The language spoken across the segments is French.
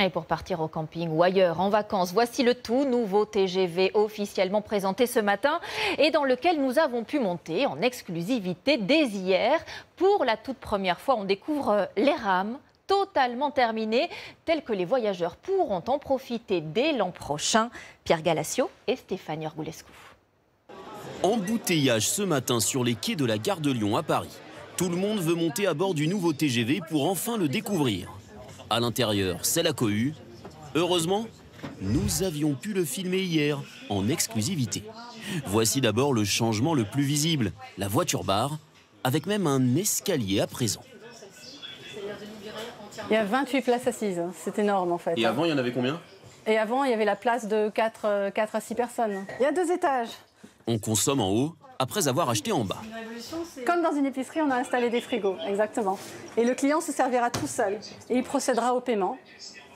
Et pour partir au camping ou ailleurs en vacances, voici le tout nouveau TGV officiellement présenté ce matin et dans lequel nous avons pu monter en exclusivité dès hier. Pour la toute première fois, on découvre les rames totalement terminées, telles que les voyageurs pourront en profiter dès l'an prochain. Pierre Galassio et Stéphanie Orgoulescu. Embouteillage ce matin sur les quais de la gare de Lyon à Paris. Tout le monde veut monter à bord du nouveau TGV pour enfin le découvrir. À l'intérieur, c'est la cohue. Heureusement, nous avions pu le filmer hier en exclusivité. Voici d'abord le changement le plus visible, la voiture-bar, avec même un escalier à présent. Il y a 28 places assises, c'est énorme en fait. Et avant, il y en avait combien? Et avant, il y avait la place de 4 à 6 personnes. Il y a 2 étages. On consomme en haut, après avoir acheté en bas. Comme dans une épicerie, on a installé des frigos, exactement. Et le client se servira tout seul. Et il procédera au paiement,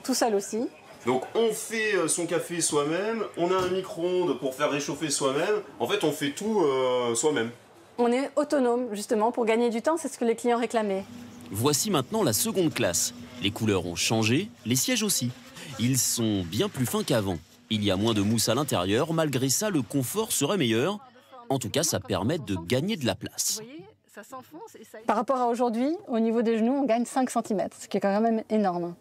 tout seul aussi. Donc on fait son café soi-même, on a un micro-ondes pour faire réchauffer soi-même. En fait, on fait tout soi-même. On est autonome, justement, pour gagner du temps, c'est ce que les clients réclamaient. Voici maintenant la seconde classe. Les couleurs ont changé, les sièges aussi. Ils sont bien plus fins qu'avant. Il y a moins de mousse à l'intérieur, malgré ça, le confort serait meilleur. En tout cas, ça permet de gagner de la place. Par rapport à aujourd'hui, au niveau des genoux, on gagne 5 cm, ce qui est quand même énorme.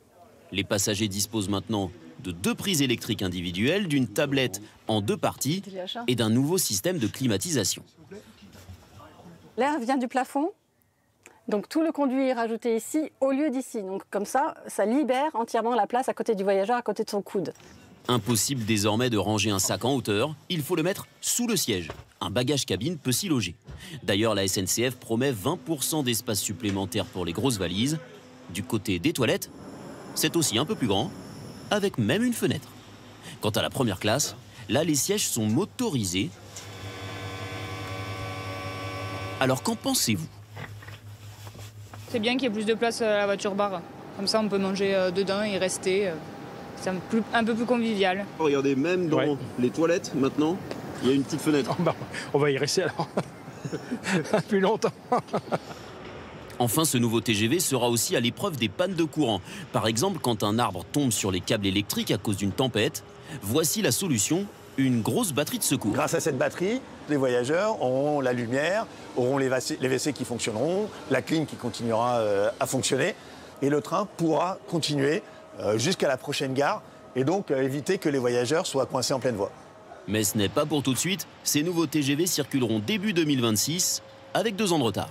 Les passagers disposent maintenant de 2 prises électriques individuelles, d'une tablette en 2 parties et d'un nouveau système de climatisation. L'air vient du plafond, donc tout le conduit est rajouté ici au lieu d'ici. Donc comme ça libère entièrement la place à côté du voyageur, à côté de son coude. Impossible désormais de ranger un sac en hauteur, il faut le mettre sous le siège. Un bagage cabine peut s'y loger. D'ailleurs, la SNCF promet 20% d'espace supplémentaire pour les grosses valises. Du côté des toilettes, c'est aussi un peu plus grand, avec même une fenêtre. Quant à la première classe, là les sièges sont motorisés. Alors qu'en pensez-vous? C'est bien qu'il y ait plus de place à la voiture-bar. Comme ça, on peut manger dedans et rester. C'est un peu plus convivial. Regardez, même dans les toilettes, maintenant, il y a une petite fenêtre. Oh bah, on va y rester alors. Plus longtemps. Enfin, ce nouveau TGV sera aussi à l'épreuve des pannes de courant. Par exemple, quand un arbre tombe sur les câbles électriques à cause d'une tempête, voici la solution, une grosse batterie de secours. Grâce à cette batterie, les voyageurs auront la lumière, auront les WC qui fonctionneront, la clim qui continuera à fonctionner, et le train pourra continuer jusqu'à la prochaine gare, et donc éviter que les voyageurs soient coincés en pleine voie. Mais ce n'est pas pour tout de suite, ces nouveaux TGV circuleront début 2026, avec 2 ans de retard.